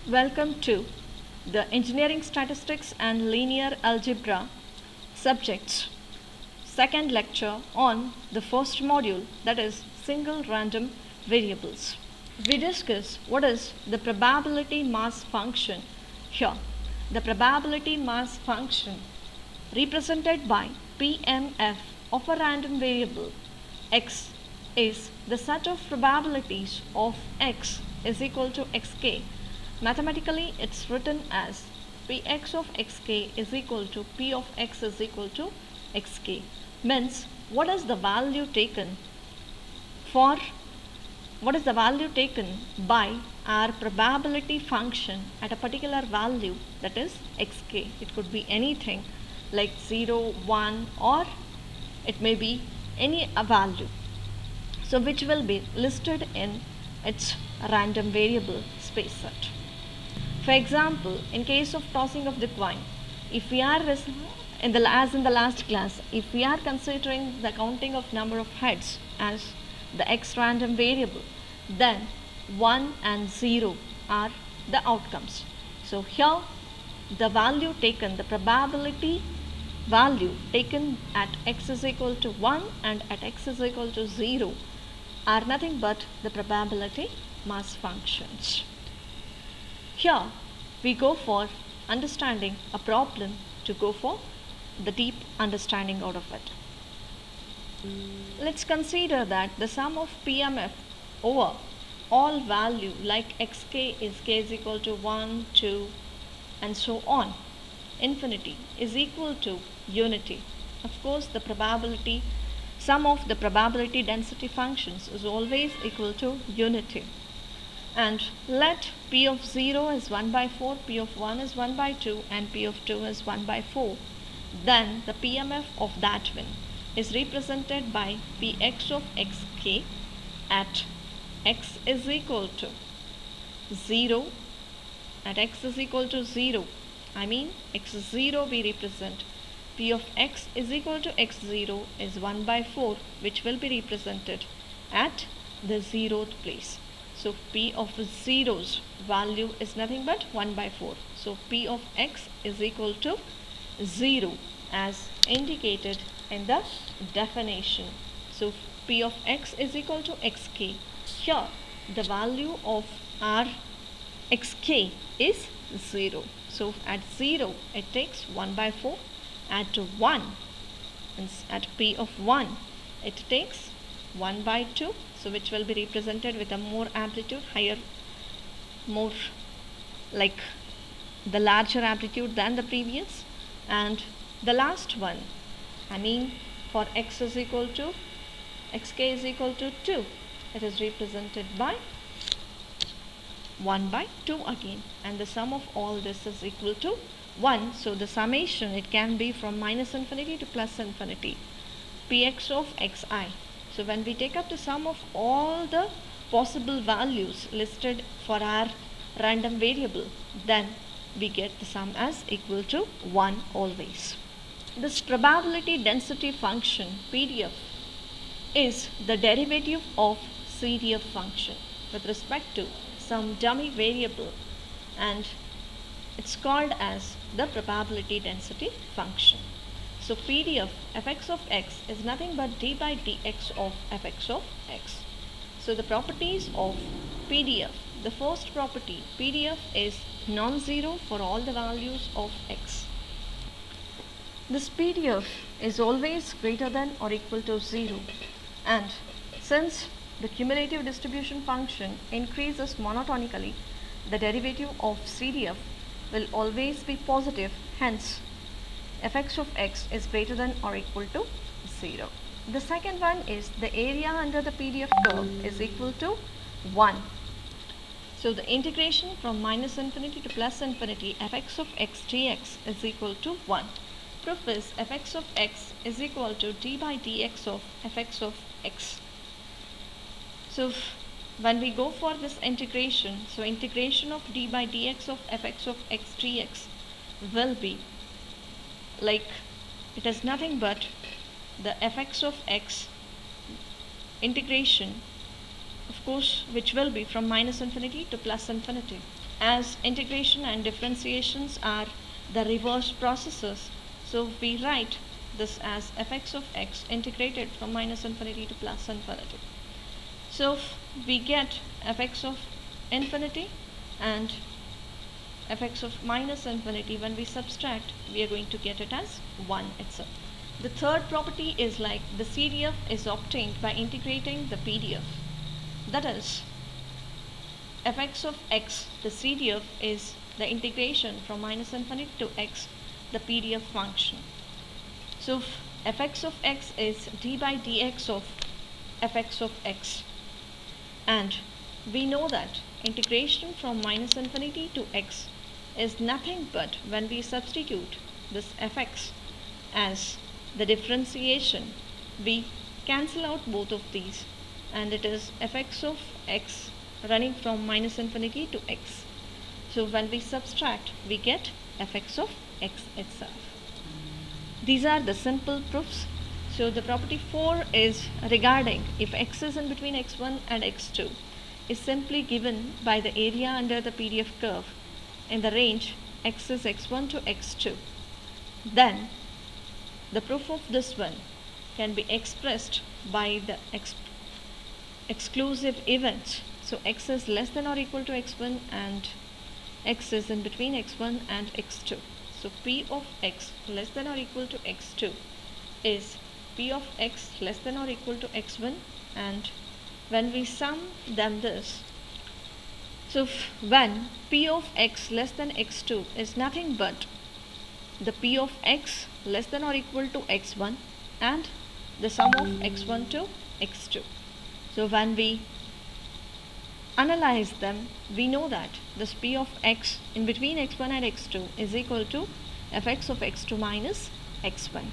Welcome to the Engineering Statistics and Linear Algebra subjects second lecture on the first module, that is single random variables. We discuss what is the probability mass function here. The probability mass function represented by PMF of a random variable x is the set of probabilities of x is equal to xk. Mathematically, it's written as Px of xk is equal to P of x is equal to xk. Means, what is the value taken by our probability function at a particular value, that is xk. It could be anything like 0, 1, or it may be any value. So which will be listed in its random variable space set. For example, in case of tossing of the coin, if we are as in the last class, if we are considering the counting of number of heads as the x random variable, then 1 and 0 are the outcomes. So here the value taken, the probability value taken at x is equal to 1 and at x is equal to 0 are nothing but the probability mass functions. Here we go for understanding a problem to go for the deep understanding out of it. Let's consider that the sum of PMF over all value like xk is k is equal to 1, 2 and so on, infinity, is equal to unity. Of course, the probability sum of the probability density functions is always equal to unity. And let P of 0 is 1 by 4, P of 1 is 1 by 2 and P of 2 is 1 by 4. Then the PMF of that one is represented by Px of xk at x is equal to 0. At x is equal to 0, I mean x0 we represent. P of x is equal to x0 is 1 by 4, which will be represented at the 0th place. So P of 0's value is nothing but 1 by 4. So P of x is equal to 0 as indicated in the definition. So P of x is equal to xk. Here the value of our xk is 0. So at 0 it takes 1 by 4. At 1, at P of 1, it takes 1 by 2. So which will be represented with a more amplitude, higher, more like the larger amplitude than the previous. And the last one, I mean for x is equal to, xk is equal to 2, it is represented by 1 by 2 again, and the sum of all this is equal to 1. So the summation, it can be from minus infinity to plus infinity, Px of xi. So when we take up the sum of all the possible values listed for our random variable, then we get the sum as equal to 1 always. This probability density function PDF is the derivative of CDF function with respect to some dummy variable, and it's called as the probability density function. So PDF fx of x is nothing but d by dx of fx of x. So the properties of PDF, the first property, PDF is non-zero for all the values of x. This PDF is always greater than or equal to 0, and since the cumulative distribution function increases monotonically, the derivative of CDF will always be positive, hence fx of x is greater than or equal to 0. The second one is the area under the PDF curve is equal to 1. So the integration from minus infinity to plus infinity fx of x dx is equal to 1. Proof is fx of x is equal to d by dx of fx of x. So when we go for this integration, so integration of d by dx of fx of x dx will be like, it is nothing but the fx of x integration, of course, which will be from minus infinity to plus infinity. As integration and differentiations are the reverse processes, so we write this as fx of x integrated from minus infinity to plus infinity. So we get fx of infinity and fx of minus infinity. When we subtract, we are going to get it as 1 itself. The third property is like the CDF is obtained by integrating the PDF. That is, fx of x, the CDF, is the integration from minus infinity to x, the PDF function. So fx of x is d by dx of fx of x. And we know that integration from minus infinity to x is nothing but when we substitute this fx as the differentiation, we cancel out both of these, and it is fx of x running from minus infinity to x. So when we subtract, we get fx of x itself. These are the simple proofs. So the property 4 is regarding if x is in between x1 and x2 is simply given by the area under the PDF curve in the range x is x1 to x2. Then the proof of this one can be expressed by the exclusive events. So x is less than or equal to x1 and x is in between x1 and x2. So p of x less than or equal to x2 is p of x less than or equal to x1, and when we sum them this, so when p of x less than x2 is nothing but the p of x less than or equal to x1 and the sum of x1 to x2. So when we analyze them, we know that this p of x in between x1 and x2 is equal to fx of x2 minus x1.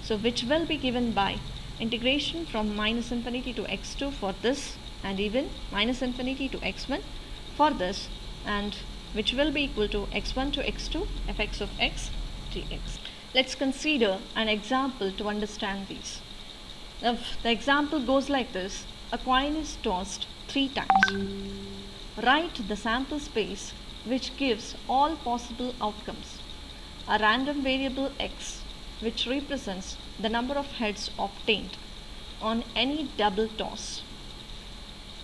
So which will be given by integration from minus infinity to x2 for this, and even minus infinity to x1 for this, and which will be equal to x1 to x2 fx of x dx. Let's consider an example to understand these. Now, the example goes like this. A coin is tossed 3 times. Write the sample space which gives all possible outcomes. A random variable x which represents the number of heads obtained on any double toss.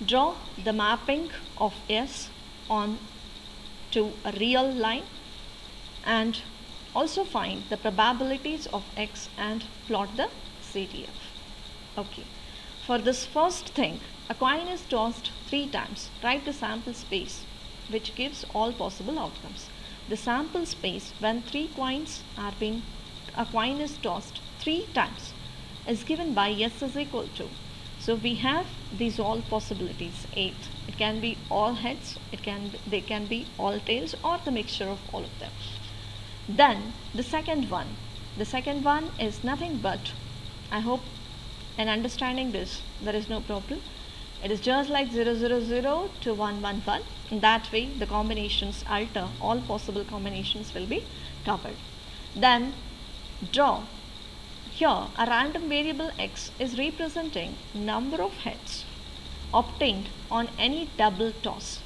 Draw the mapping of S on to a real line and also find the probabilities of x and plot the CDF. Okay. For this first thing, a coin is tossed 3 times. Write the sample space which gives all possible outcomes. The sample space when a coin is tossed 3 times is given by S is equal to. So we have these all possibilities 8. It can be all heads, they can be all tails, or the mixture of all of them. Then the second one is nothing but, I hope in understanding this there is no problem. It is just like 000 to 111. In that way the combinations alter, all possible combinations will be covered. Then draw. Here a random variable x is representing number of heads obtained on any double toss.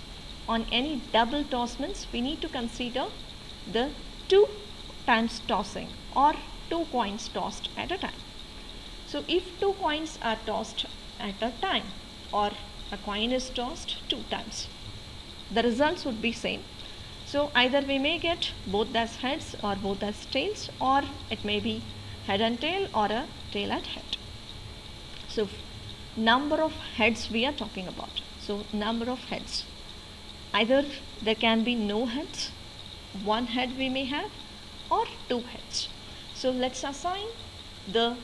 On any double toss means we need to consider the 2 times tossing or 2 coins tossed at a time. So if 2 coins are tossed at a time or a coin is tossed 2 times, the results would be same. So either we may get both as heads or both as tails, or it may be head and tail or a tail and head. So number of heads we are talking about. So number of heads. Either there can be no heads, 1 head we may have, or 2 heads. So let's assign the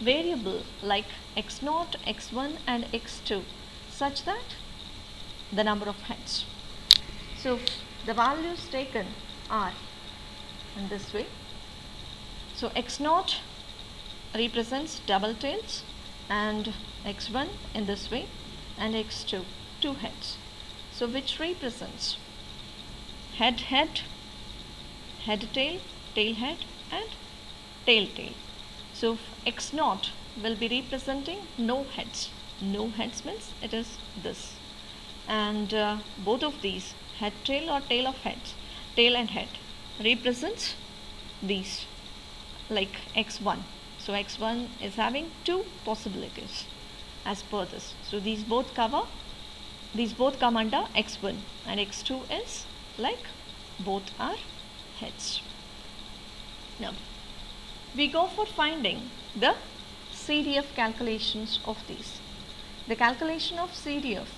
variable like x0, x1 and x2 such that the number of heads. So the values taken are in this way. So x0 represents double tails and x1 in this way, and x2 2 heads. So which represents head head, head tail, tail head and tail tail. So x0 will be representing no heads. No heads means it is this, and both of these head tail or tail of heads, tail and head represents these like x1. So x1 is having two possibilities as per this. So these both come under x1, and x2 is like both are heads. Now we go for finding the CDF calculations of these. The calculation of CDF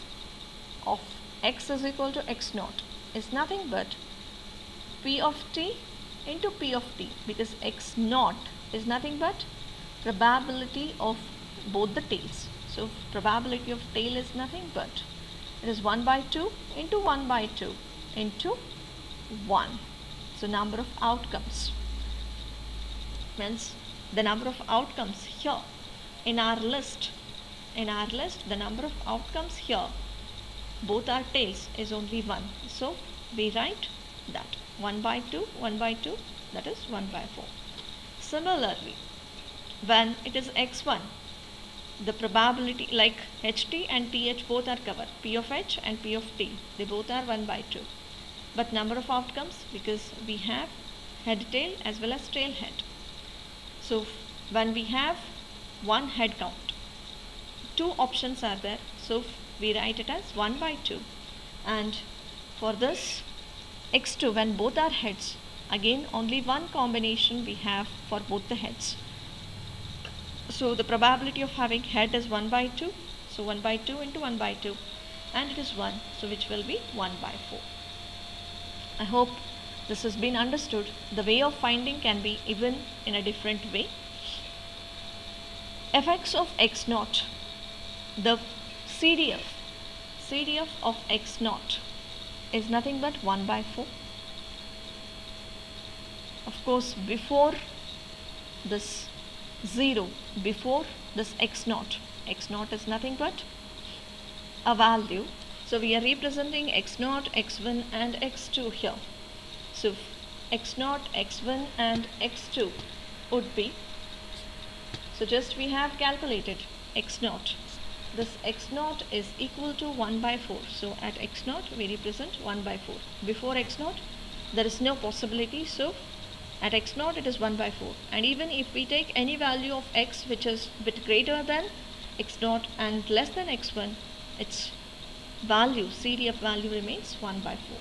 of x is equal to x naught is nothing but P of t into P of t, because x naught is nothing but probability of both the tails. So probability of tail is nothing but it is 1 by 2 into 1 by 2 into 1. So number of outcomes means the number of outcomes here in our list, the number of outcomes here both our tails is only 1. So we write that 1 by 2, 1 by 2, that is 1 by 4. Similarly, when it is x1, the probability like ht and th both are covered, p of h and p of t, they both are 1 by 2. But number of outcomes, because we have head tail as well as tail head. So when we have one head count, two options are there. So we write it as 1 by 2. And for this x2, when both are heads, again only one combination we have for both the heads. So the probability of having head is 1 by 2. So 1 by 2 into 1 by 2, and it is 1. So which will be 1 by 4. I hope this has been understood. The way of finding can be even in a different way. Fx of x naught, the CDF of x naught is nothing but 1 by 4. Of course, before this 0, before this x naught is nothing but a value. So we are representing x naught, x1 and x2 here. So x naught, x1 and x2 would be, so just we have calculated x naught. This x naught is equal to 1 by 4. So at x naught we represent 1 by 4. Before x naught there is no possibility. So at x naught it is 1 by 4. And even if we take any value of x which is a bit greater than x naught and less than x1, its value, CDF value remains 1 by 4.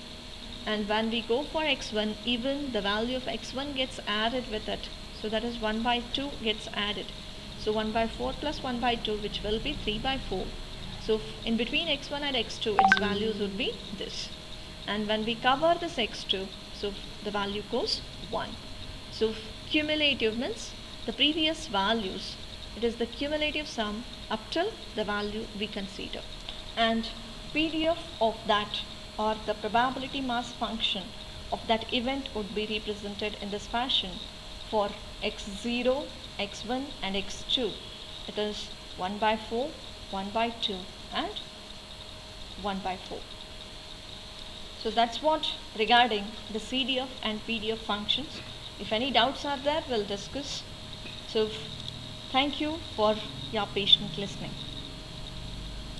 And when we go for x1, even the value of x1 gets added with it. So that is 1 by 2 gets added. So 1 by 4 plus 1 by 2, which will be 3 by 4. So in between x1 and x2, its values would be this. And when we cover this x2, so the value goes 1. So cumulative means the previous values, it is the cumulative sum up till the value we consider. And PDF of that, or the probability mass function of that event, would be represented in this fashion. For x0, x1 and x2, it is 1 by 4, 1 by 2 and 1 by 4. So that's what regarding the CDF and PDF functions. If any doubts are there, we'll discuss. So thank you for your patient listening.